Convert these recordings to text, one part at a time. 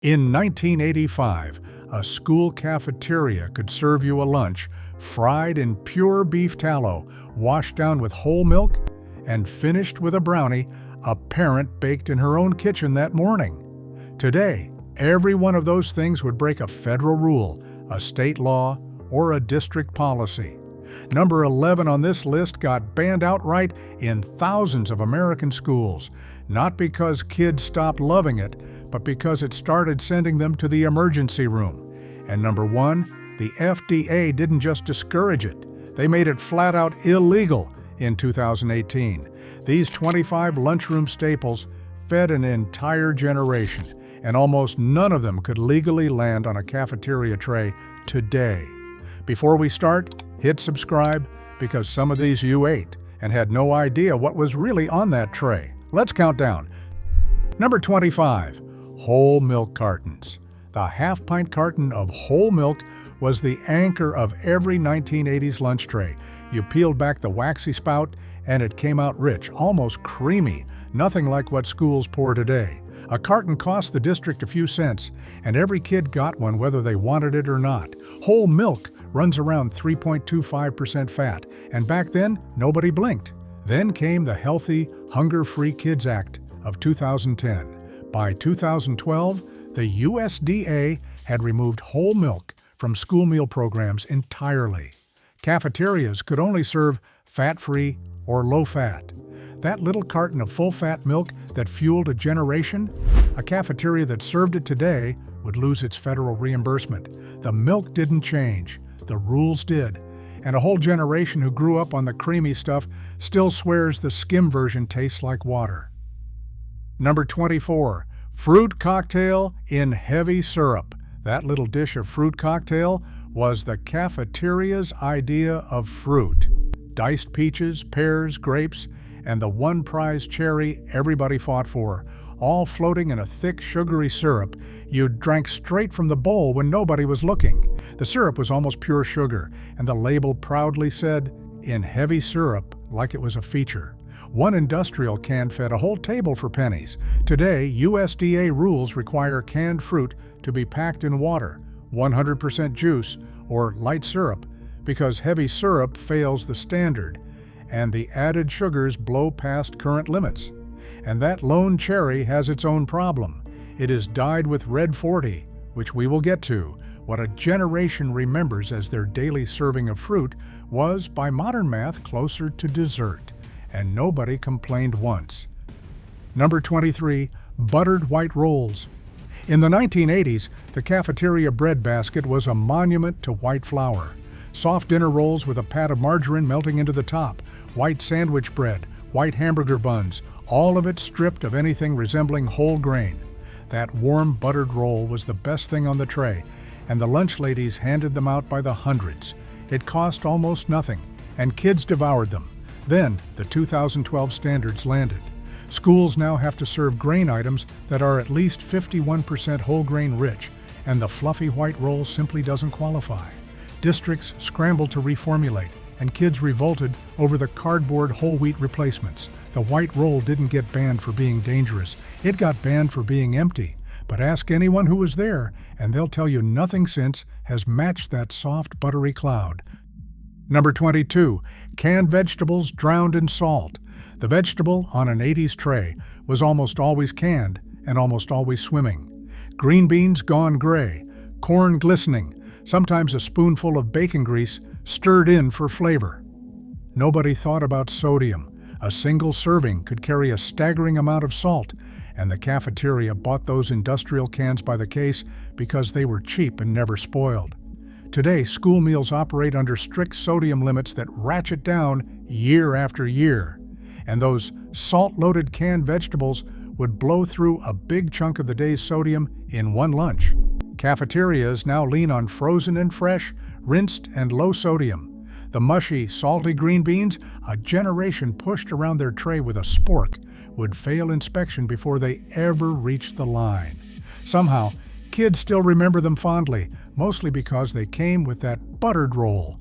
In 1985, a school cafeteria could serve you a lunch fried in pure beef tallow, washed down with whole milk, and finished with a brownie a parent baked in her own kitchen that morning. Today, every one of those things would break a federal rule, a state law, or a district policy. Number 11 on this list got banned outright in thousands of American schools, not because kids stopped loving it, but because it started sending them to the emergency room. And number 1, the FDA didn't just discourage it, they made it flat out illegal in 2018. These 25 lunchroom staples fed an entire generation, and almost none of them could legally land on a cafeteria tray today. Before we start, hit subscribe, because some of these you ate and had no idea what was really on that tray. Let's count down. Number 25, whole milk cartons. The half-pint carton of whole milk was the anchor of every 1980s lunch tray. You peeled back the waxy spout, and it came out rich, almost creamy, nothing like what schools pour today. A carton cost the district a few cents, and every kid got one whether they wanted it or not. Whole milk runs around 3.25% fat, and back then, nobody blinked. Then came the Healthy, Hunger-Free Kids Act of 2010. By 2012, the USDA had removed whole milk from school meal programs entirely. Cafeterias could only serve fat-free or low-fat. That little carton of full-fat milk that fueled a generation, a cafeteria that served it today would lose its federal reimbursement. The milk didn't change, the rules did, and a whole generation who grew up on the creamy stuff still swears the skim version tastes like water. Number 24, fruit cocktail in heavy syrup. That little dish of fruit cocktail was the cafeteria's idea of fruit. Diced peaches, pears, grapes, and the one prize cherry everybody fought for, all floating in a thick, sugary syrup you drank straight from the bowl when nobody was looking. The syrup was almost pure sugar, and the label proudly said, "in heavy syrup," like it was a feature. One industrial can fed a whole table for pennies. Today, USDA rules require canned fruit to be packed in water, 100% juice, or light syrup, because heavy syrup fails the standard, and the added sugars blow past current limits. And that lone cherry has its own problem. It is dyed with red 40, which we will get to. What a generation remembers as their daily serving of fruit was, by modern math, closer to dessert, and nobody complained once. Number 23, buttered white rolls. In the 1980s, the cafeteria bread basket was a monument to white flour. Soft dinner rolls with a pat of margarine melting into the top, white sandwich bread, white hamburger buns, all of it stripped of anything resembling whole grain. That warm buttered roll was the best thing on the tray, and the lunch ladies handed them out by the hundreds. It cost almost nothing, and kids devoured them. Then, the 2012 standards landed. Schools now have to serve grain items that are at least 51% whole grain rich, and the fluffy white roll simply doesn't qualify. Districts scrambled to reformulate, and kids revolted over the cardboard whole wheat replacements. The white roll didn't get banned for being dangerous. It got banned for being empty. But ask anyone who was there, and they'll tell you nothing since has matched that soft, buttery cloud. Number 22, canned vegetables drowned in salt. The vegetable on an 80s tray was almost always canned and almost always swimming. Green beans gone gray, corn glistening, sometimes a spoonful of bacon grease stirred in for flavor. Nobody thought about sodium. A single serving could carry a staggering amount of salt, and the cafeteria bought those industrial cans by the case because they were cheap and never spoiled. Today, school meals operate under strict sodium limits that ratchet down year after year, and those salt-loaded canned vegetables would blow through a big chunk of the day's sodium in one lunch. Cafeterias now lean on frozen and fresh, rinsed and low sodium. The mushy, salty green beans, a generation pushed around their tray with a spork, would fail inspection before they ever reached the line. Somehow, kids still remember them fondly, mostly because they came with that buttered roll.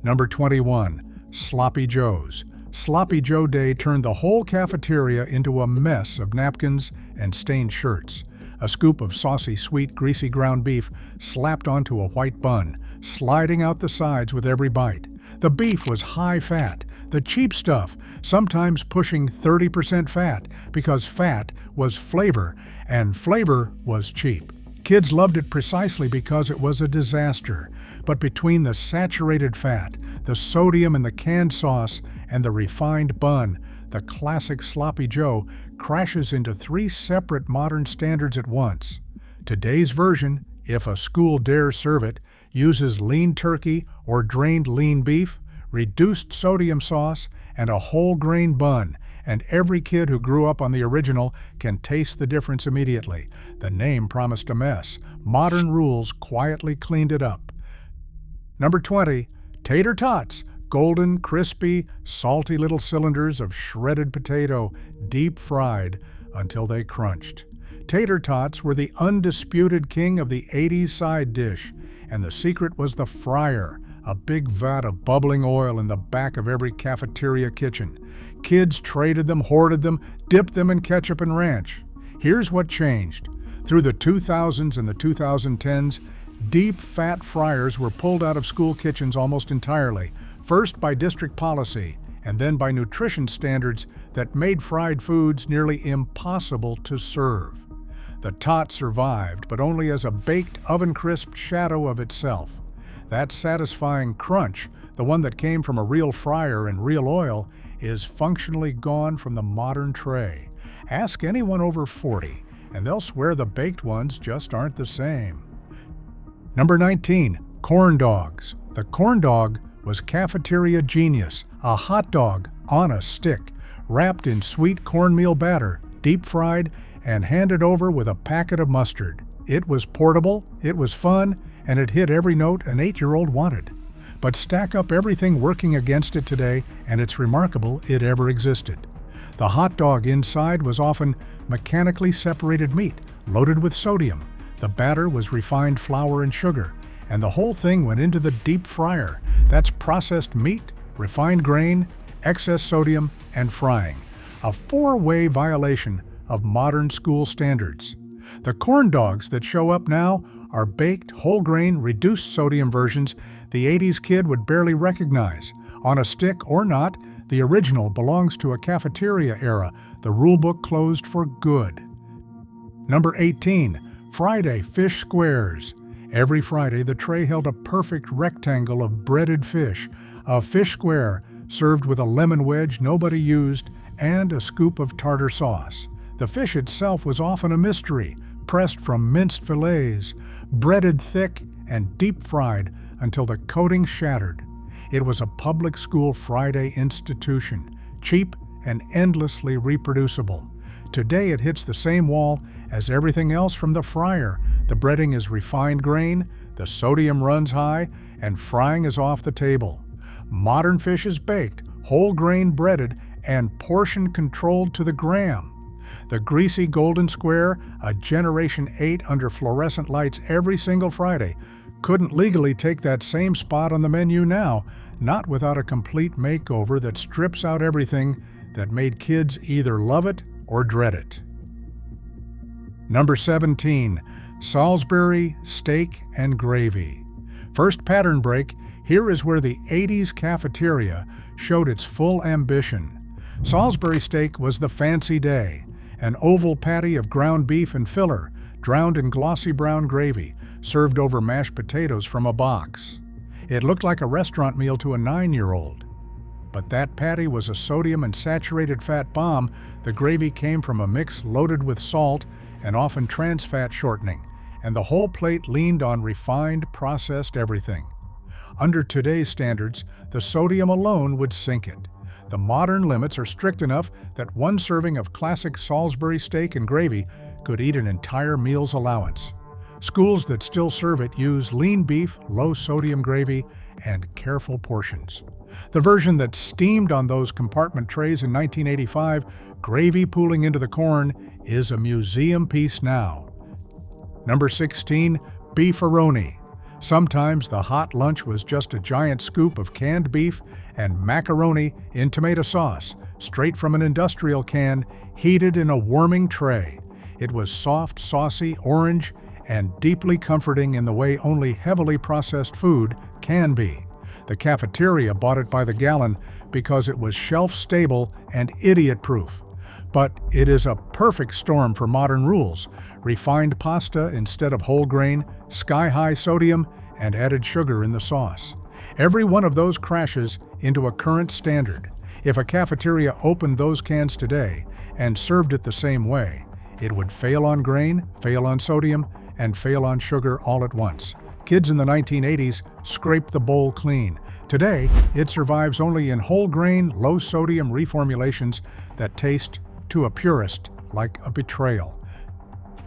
Number 21, Sloppy Joes. Sloppy Joe Day turned the whole cafeteria into a mess of napkins and stained shirts. a scoop of saucy, sweet, greasy ground beef slapped onto a white bun, sliding out the sides with every bite. The beef was high fat, the cheap stuff, sometimes pushing 30% fat, because fat was flavor, and flavor was cheap. Kids loved it precisely because it was a disaster. But between the saturated fat, the sodium in the canned sauce, and the refined bun, the classic Sloppy Joe crashes into three separate modern standards at once. Today's version, if a school dares serve it, uses lean turkey or drained lean beef, reduced sodium sauce, and a whole grain bun, and every kid who grew up on the original can taste the difference immediately. The name promised a mess. Modern rules quietly cleaned it up. Number 20, tater tots. Golden, crispy, salty little cylinders of shredded potato, deep fried until they crunched. Tater tots were the undisputed king of the 80s side dish, and the secret was the fryer, a big vat of bubbling oil in the back of every cafeteria kitchen. Kids traded them, hoarded them, dipped them in ketchup and ranch. Here's what changed. Through the 2000s and the 2010s, deep fat fryers were pulled out of school kitchens almost entirely, first by district policy and then by nutrition standards that made fried foods nearly impossible to serve. The tot survived, but only as a baked oven-crisp shadow of itself. That satisfying crunch, the one that came from a real fryer and real oil, is functionally gone from the modern tray. Ask anyone over 40, and they'll swear the baked ones just aren't the same. Number 19, corn dogs. The corn dog was cafeteria genius, a hot dog on a stick, wrapped in sweet cornmeal batter, deep fried, and handed over with a packet of mustard. It was portable, it was fun, and it hit every note an 8-year-old wanted. But stack up everything working against it today, and it's remarkable it ever existed. The hot dog inside was often mechanically separated meat, loaded with sodium. The batter was refined flour and sugar, and the whole thing went into the deep fryer. That's processed meat, refined grain, excess sodium, and frying. A 4-way violation of modern school standards. The corn dogs that show up now are baked, whole grain, reduced sodium versions the 80s kid would barely recognize. On a stick or not, the original belongs to a cafeteria era. The rulebook closed for good. Number 18, Friday fish squares. Every Friday, the tray held a perfect rectangle of breaded fish, a fish square served with a lemon wedge nobody used, and a scoop of tartar sauce. The fish itself was often a mystery, pressed from minced fillets, breaded thick and deep fried until the coating shattered. It was a public school Friday institution, cheap and endlessly reproducible. Today it hits the same wall as everything else from the fryer. The breading is refined grain, the sodium runs high, and frying is off the table. Modern fish is baked, whole grain breaded, and portion controlled to the gram. The greasy golden square, a Generation 8 under fluorescent lights every single Friday, couldn't legally take that same spot on the menu now, not without a complete makeover that strips out everything that made kids either love it or dread it. Number 17, Salisbury steak and gravy. First pattern break, here is where the 80s cafeteria showed its full ambition. Salisbury steak was the fancy day, an oval patty of ground beef and filler, drowned in glossy brown gravy, served over mashed potatoes from a box. It looked like a restaurant meal to a 9-year-old. But that patty was a sodium and saturated fat bomb. The gravy came from a mix loaded with salt and often trans fat shortening, and the whole plate leaned on refined, processed everything. Under today's standards, the sodium alone would sink it. The modern limits are strict enough that one serving of classic Salisbury steak and gravy could eat an entire meal's allowance. Schools that still serve it use lean beef, low-sodium gravy, and careful portions. The version that steamed on those compartment trays in 1985, gravy pooling into the corn, is a museum piece now. Number 16, beefaroni. Sometimes the hot lunch was just a giant scoop of canned beef and macaroni in tomato sauce, straight from an industrial can, heated in a warming tray. It was soft, saucy, orange, and deeply comforting in the way only heavily processed food can be. The cafeteria bought it by the gallon because it was shelf-stable and idiot-proof. But it is a perfect storm for modern rules: refined pasta instead of whole grain, sky-high sodium, and added sugar in the sauce. Every one of those crashes into a current standard. If a cafeteria opened those cans today and served it the same way, it would fail on grain, fail on sodium, and fail on sugar all at once. Kids in the 1980s scraped the bowl clean. Today, it survives only in whole grain, low sodium reformulations that taste, to a purist, like a betrayal.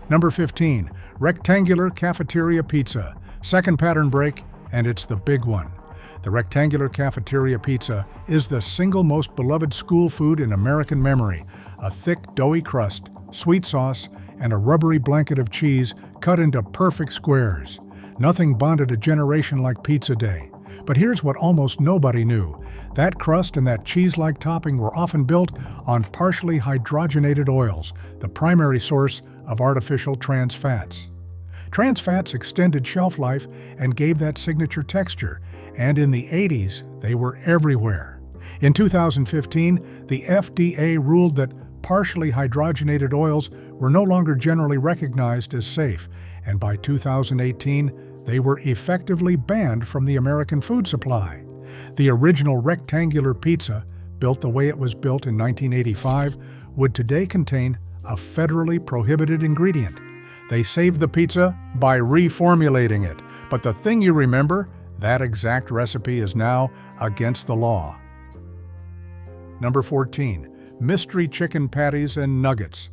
Number 15, rectangular cafeteria pizza. Second pattern break, and it's the big one. The rectangular cafeteria pizza is the single most beloved school food in American memory. A thick, doughy crust, sweet sauce, and a rubbery blanket of cheese cut into perfect squares. Nothing bonded a generation like Pizza Day. But here's what almost nobody knew. That crust and that cheese-like topping were often built on partially hydrogenated oils, the primary source of artificial trans fats. Trans fats extended shelf life and gave that signature texture, and in the 80s, they were everywhere. In 2015, the FDA ruled that partially hydrogenated oils were no longer generally recognized as safe, and by 2018, they were effectively banned from the American food supply. The original rectangular pizza, built the way it was built in 1985, would today contain a federally prohibited ingredient. They saved the pizza by reformulating it, but the thing you remember, that exact recipe is now against the law. Number 14, mystery chicken patties and nuggets.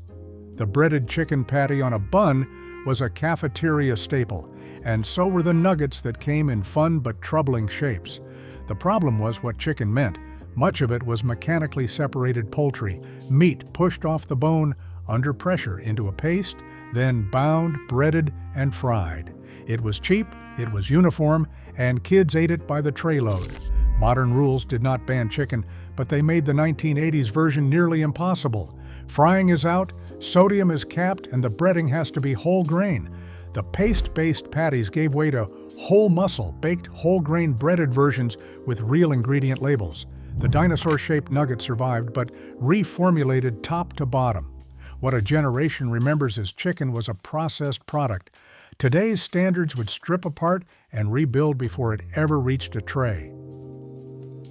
The breaded chicken patty on a bun was a cafeteria staple, and so were the nuggets that came in fun but troubling shapes. The problem was what chicken meant. Much of it was mechanically separated poultry, meat pushed off the bone under pressure into a paste, then bound, breaded, and fried. It was cheap, it was uniform, and kids ate it by the tray load. Modern rules did not ban chicken, but they made the 1980s version nearly impossible. Frying is out, sodium is capped, and the breading has to be whole grain. The paste-based patties gave way to whole muscle, baked whole grain breaded versions with real ingredient labels. The dinosaur-shaped nugget survived, but reformulated top to bottom. What a generation remembers as chicken was a processed product. Today's standards would strip apart and rebuild before it ever reached a tray.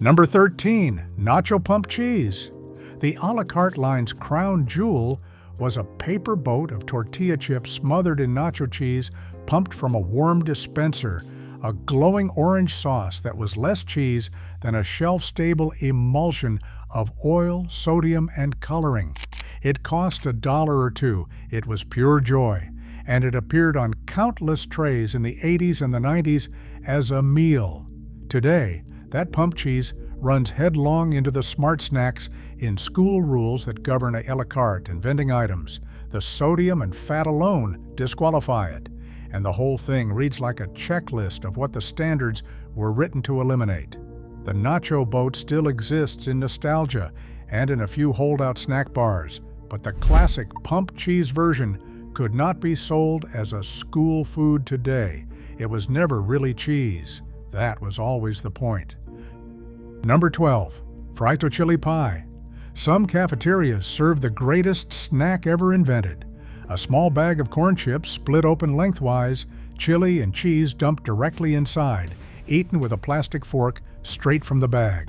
Number 13, nacho pump cheese. The a la carte line's crown jewel was a paper boat of tortilla chips smothered in nacho cheese pumped from a warm dispenser, a glowing orange sauce that was less cheese than a shelf-stable emulsion of oil, sodium, and coloring. It cost $1 or $2. It was pure joy, and it appeared on countless trays in the 80s and the 90s as a meal. Today, that pump cheese runs headlong into the smart snacks in school rules that govern a la carte and vending items. The sodium and fat alone disqualify it, and the whole thing reads like a checklist of what the standards were written to eliminate. The nacho boat still exists in nostalgia and in a few holdout snack bars, but the classic pump cheese version could not be sold as a school food today. It was never really cheese. That was always the point. Number 12, frito chili pie. Some cafeterias serve the greatest snack ever invented. A small bag of corn chips split open lengthwise, chili and cheese dumped directly inside, eaten with a plastic fork straight from the bag.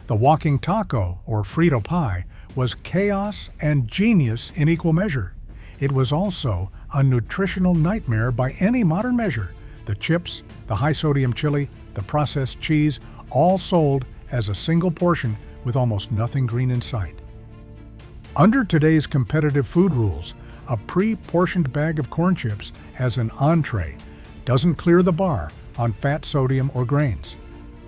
The walking taco, or Frito pie, was chaos and genius in equal measure. It was also a nutritional nightmare by any modern measure. The chips, the high-sodium chili, the processed cheese, all sold as a single portion with almost nothing green in sight. Under today's competitive food rules, a pre-portioned bag of corn chips as an entree doesn't clear the bar on fat, sodium, or grains.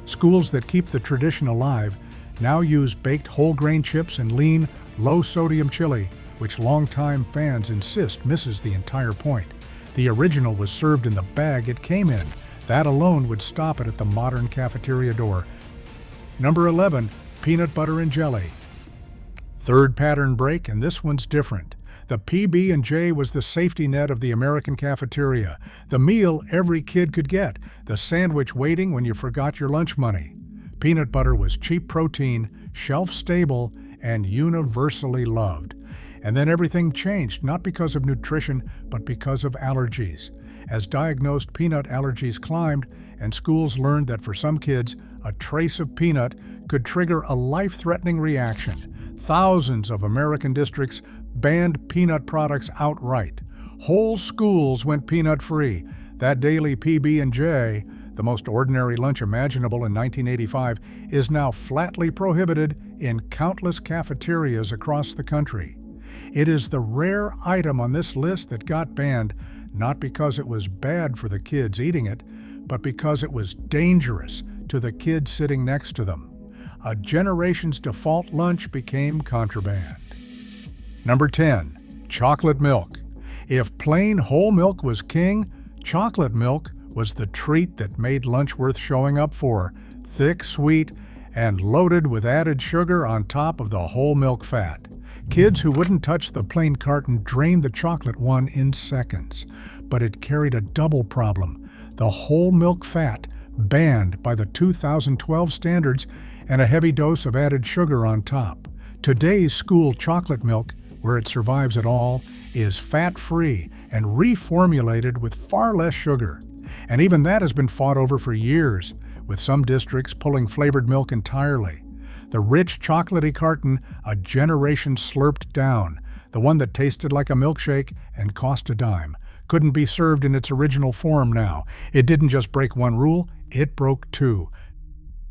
Schools that keep the tradition alive now use baked whole grain chips and lean, low-sodium chili, which longtime fans insist misses the entire point. The original was served in the bag it came in. That alone would stop it at the modern cafeteria door. Number 11, peanut butter and jelly. Third pattern break, and this one's different. The PB&J was the safety net of the American cafeteria, the meal every kid could get, the sandwich waiting when you forgot your lunch money. Peanut butter was cheap protein, shelf-stable, and universally loved. And then everything changed, not because of nutrition, but because of allergies. As diagnosed peanut allergies climbed, and schools learned that for some kids, a trace of peanut could trigger a life-threatening reaction, thousands of American districts banned peanut products outright. Whole schools went peanut-free. That daily PB&J, the most ordinary lunch imaginable in 1985, is now flatly prohibited in countless cafeterias across the country. It is the rare item on this list that got banned, not because it was bad for the kids eating it, but because it was dangerous to the kids sitting next to them. A generation's default lunch became contraband. Number 10. Chocolate milk. If plain whole milk was king, chocolate milk was the treat that made lunch worth showing up for, thick, sweet, and loaded with added sugar on top of the whole milk fat. Kids who wouldn't touch the plain carton drained the chocolate one in seconds. But it carried a double problem: the whole milk fat, banned by the 2012 standards, and a heavy dose of added sugar on top. Today's school chocolate milk, where it survives at all, is fat-free and reformulated with far less sugar. And even that has been fought over for years, with some districts pulling flavored milk entirely. The rich chocolatey carton a generation slurped down, the one that tasted like a milkshake and cost a dime, couldn't be served in its original form now. It didn't just break one rule, it broke two.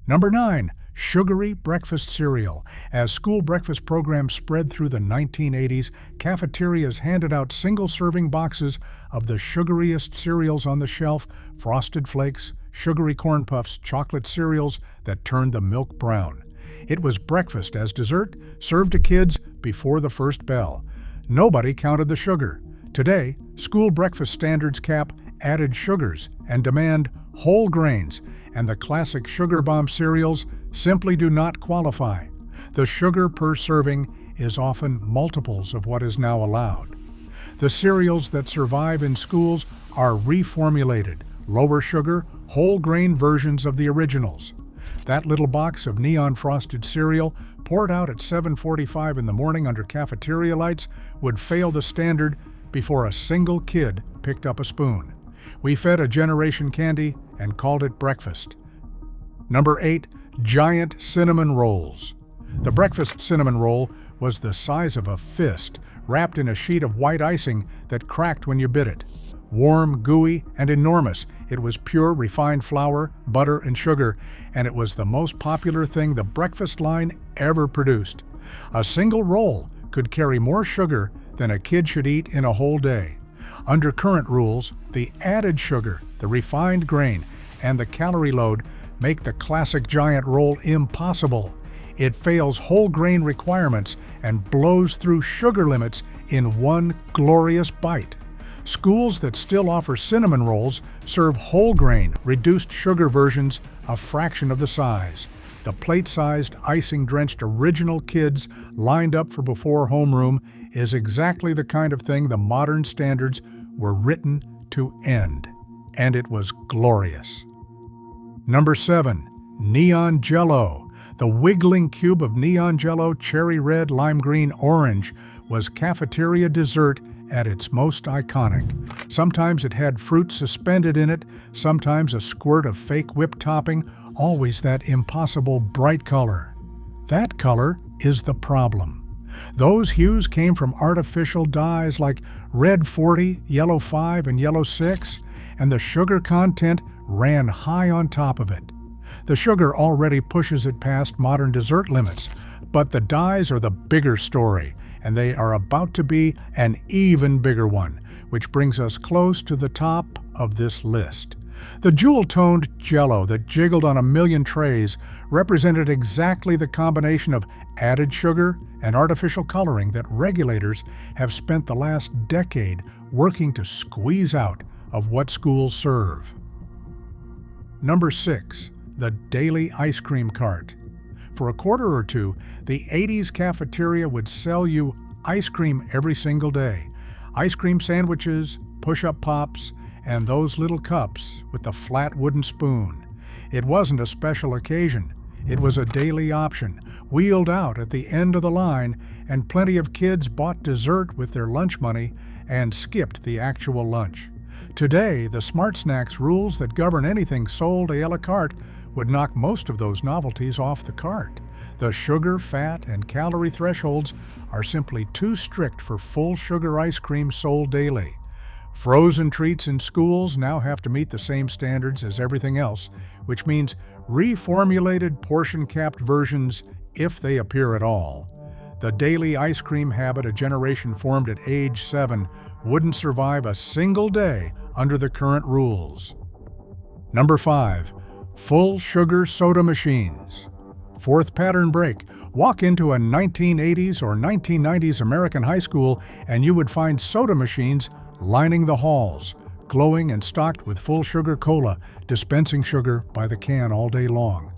Number 9. Sugary breakfast cereal. As school breakfast programs spread through the 1980s, cafeterias handed out single-serving boxes of the sugariest cereals on the shelf: Frosted Flakes, sugary Corn Puffs, chocolate cereals that turned the milk brown. It was breakfast as dessert, served to kids before the first bell. Nobody counted the sugar. Today, school breakfast standards cap added sugars and demand whole grains, and the classic sugar bomb cereals simply do not qualify. The sugar per serving is often multiples of what is now allowed. The cereals that survive in schools are reformulated, lower sugar, whole grain versions of the originals. That little box of neon frosted cereal, poured out at 7:45 in the morning under cafeteria lights, would fail the standard before a single kid picked up a spoon. We fed a generation candy and called it breakfast. Number 8. Giant cinnamon rolls. The breakfast cinnamon roll was the size of a fist, wrapped in a sheet of white icing that cracked when you bit it. Warm, gooey, and enormous, it was pure refined flour, butter, and sugar, and it was the most popular thing the breakfast line ever produced. A single roll could carry more sugar than a kid should eat in a whole day. Under current rules, the added sugar, the refined grain, and the calorie load make the classic giant roll impossible. It fails whole grain requirements and blows through sugar limits in one glorious bite. Schools that still offer cinnamon rolls serve whole grain, reduced sugar versions a fraction of the size. The plate-sized, icing-drenched original kids lined up for before homeroom is exactly the kind of thing the modern standards were written to end. And it was glorious. Number 7. Neon Jell-O. The wiggling cube of neon Jell-O, cherry red, lime green, orange, was cafeteria dessert at its most iconic. Sometimes it had fruit suspended in it, sometimes a squirt of fake whipped topping, always that impossible bright color. That color is the problem. Those hues came from artificial dyes like red 40, yellow 5, and yellow 6, and the sugar content ran high on top of it. The sugar already pushes it past modern dessert limits, but the dyes are the bigger story, and they are about to be an even bigger one, which brings us close to the top of this list. The jewel-toned Jell-O that jiggled on a million trays represented exactly the combination of added sugar and artificial coloring that regulators have spent the last decade working to squeeze out of what schools serve. Number 6. The daily ice cream cart. For a quarter or two, the 80s cafeteria would sell you ice cream every single day. Ice cream sandwiches, push-up pops, and those little cups with the flat wooden spoon. It wasn't a special occasion. It was a daily option, wheeled out at the end of the line, and plenty of kids bought dessert with their lunch money and skipped the actual lunch. Today, the Smart Snacks rules that govern anything sold a la carte would knock most of those novelties off the cart. The sugar, fat, and calorie thresholds are simply too strict for full sugar ice cream sold daily. Frozen treats in schools now have to meet the same standards as everything else, which means reformulated portion-capped versions, if they appear at all. The daily ice cream habit a generation formed at age 7 wouldn't survive a single day under the current rules. Number 5. Full sugar soda machines. Fourth pattern break. Walk into a 1980s or 1990s American high school and you would find soda machines lining the halls, glowing and stocked with full sugar cola, dispensing sugar by the can all day long.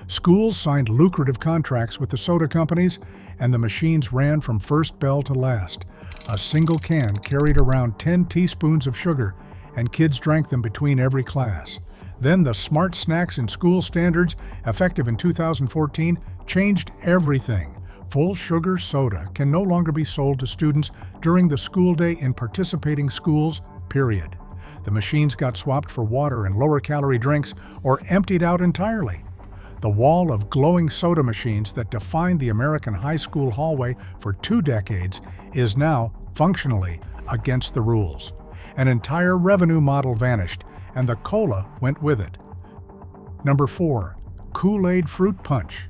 Schools signed lucrative contracts with the soda companies, and the machines ran from first bell to last. A single can carried around 10 teaspoons of sugar, and kids drank them between every class. Then the Smart Snacks in School standards, effective in 2014, changed everything. Full sugar soda can no longer be sold to students during the school day in participating schools, period. The machines got swapped for water and lower-calorie drinks or emptied out entirely. The wall of glowing soda machines that defined the American high school hallway for 2 decades is now, functionally, against the rules. An entire revenue model vanished, and the cola went with it. Number 4. Kool-Aid Fruit Punch.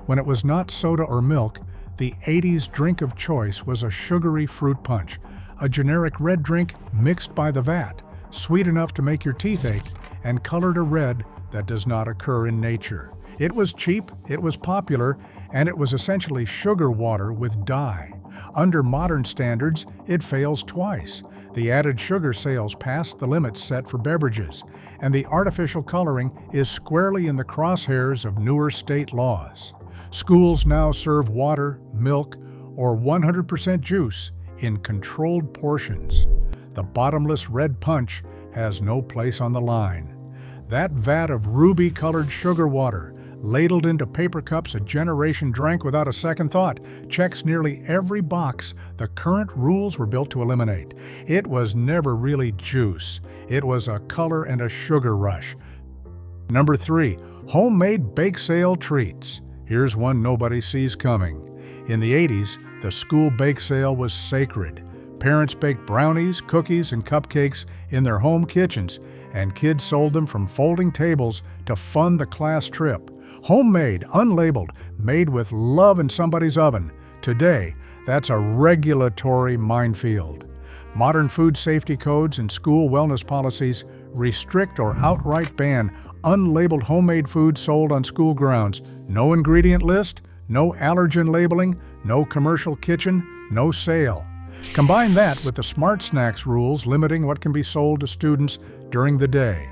When it was not soda or milk, the 80s drink of choice was a sugary fruit punch, a generic red drink mixed by the vat, sweet enough to make your teeth ache, and colored a red that does not occur in nature. It was cheap, it was popular, and it was essentially sugar water with dye. Under modern standards, it fails twice. The added sugar sales passed the limits set for beverages, and the artificial coloring is squarely in the crosshairs of newer state laws. Schools now serve water, milk, or 100% juice in controlled portions. The bottomless red punch has no place on the line. That vat of ruby-colored sugar water, ladled into paper cups a generation drank without a second thought, checks nearly every box the current rules were built to eliminate. It was never really juice. It was a color and a sugar rush. Number 3. Homemade bake sale treats. Here's one nobody sees coming. In the 80s, the school bake sale was sacred. Parents baked brownies, cookies, and cupcakes in their home kitchens, and kids sold them from folding tables to fund the class trip. Homemade, unlabeled, made with love in somebody's oven. Today, that's a regulatory minefield. Modern food safety codes and school wellness policies restrict or outright ban unlabeled homemade food sold on school grounds. No ingredient list, no allergen labeling, no commercial kitchen, no sale. Combine that with the Smart Snacks rules limiting what can be sold to students during the day,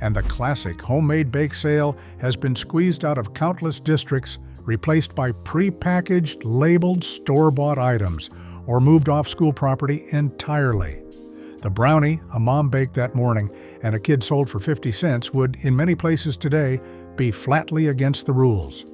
and the classic homemade bake sale has been squeezed out of countless districts, replaced by pre-packaged, labeled, store-bought items, or moved off school property entirely. The brownie a mom baked that morning and a kid sold for 50 cents would, in many places today, be flatly against the rules.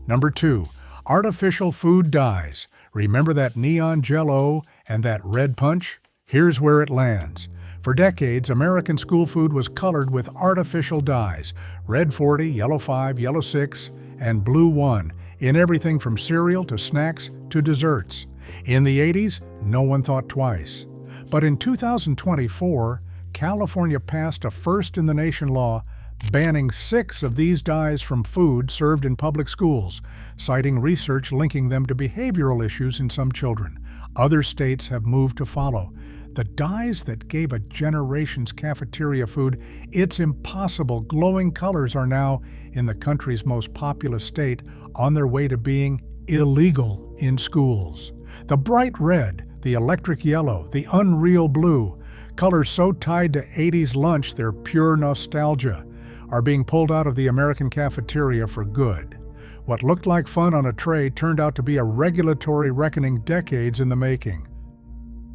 Number 2. Artificial food dyes. Remember that neon Jell-O and that red punch? Here's where it lands. For decades, American school food was colored with artificial dyes, red 40, yellow 5, yellow 6, and blue 1, in everything from cereal to snacks to desserts. In the 80s, no one thought twice. But in 2024, California passed a first-in-the-nation law banning 6 of these dyes from food served in public schools, citing research linking them to behavioral issues in some children. Other states have moved to follow. The dyes that gave a generation's cafeteria food its impossible glowing colors are now, in the country's most populous state, on their way to being illegal in schools. The bright red, the electric yellow, the unreal blue, colors so tied to 80s lunch they're pure nostalgia, are being pulled out of the American cafeteria for good. What looked like fun on a tray turned out to be a regulatory reckoning decades in the making.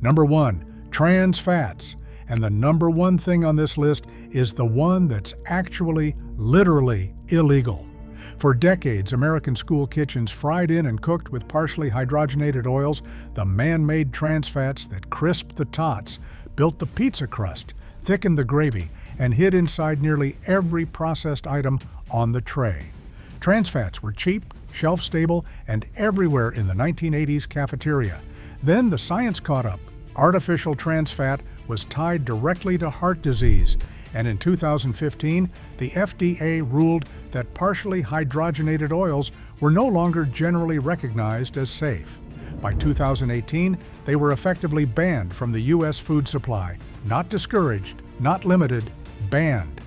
Number 1, trans fats. And the number 1 thing on this list is the one that's actually, literally illegal. For decades, American school kitchens fried in and cooked with partially hydrogenated oils the man-made trans fats that crisped the tots, built the pizza crust, thickened the gravy, and hid inside nearly every processed item on the tray. Trans fats were cheap, shelf-stable, and everywhere in the 1980s cafeteria. Then the science caught up. Artificial trans fat was tied directly to heart disease, and in 2015, the FDA ruled that partially hydrogenated oils were no longer generally recognized as safe. By 2018, they were effectively banned from the U.S. food supply. Not discouraged, not limited, banned.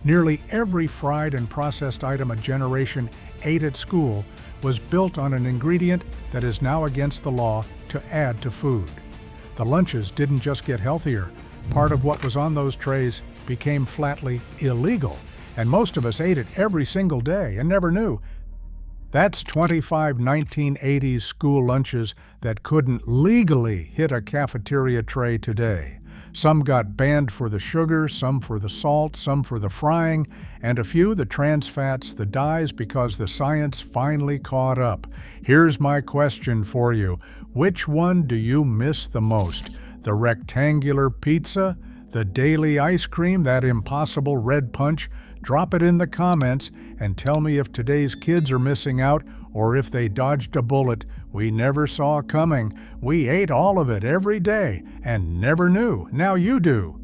Nearly every fried and processed item a generation ate at school was built on an ingredient that is now against the law to add to food. The lunches didn't just get healthier. Part of what was on those trays became flatly illegal, and most of us ate it every single day and never knew. That's 25 1980s school lunches that couldn't legally hit a cafeteria tray today. Some got banned for the sugar, some for the salt, some for the frying, and a few the trans fats, the dyes, because the science finally caught up. Here's my question for you. Which one do you miss the most? The rectangular pizza? The daily ice cream? That impossible red punch? Drop it in the comments and tell me if today's kids are missing out or if they dodged a bullet we never saw coming. We ate all of it every day and never knew. Now you do.